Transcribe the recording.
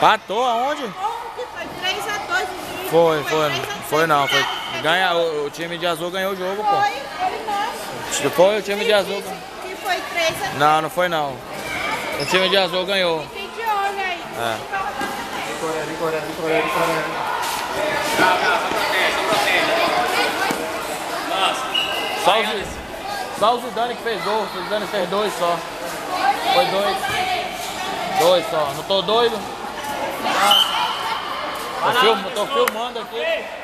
Patou aonde? Ontem foi 3-2 o juiz. Foi não. Foi. Ganha, o time de azul ganhou o jogo, pô. Foi O time de azul. que foi 3-2. Não foi não. O time de azul ganhou. Fiquem de olho aí. É. De Coreia. Só o Zidane que fez gol. O Zidane fez 2 só. Foi 2. 2 só. Não tô doido? Tô filmando aqui.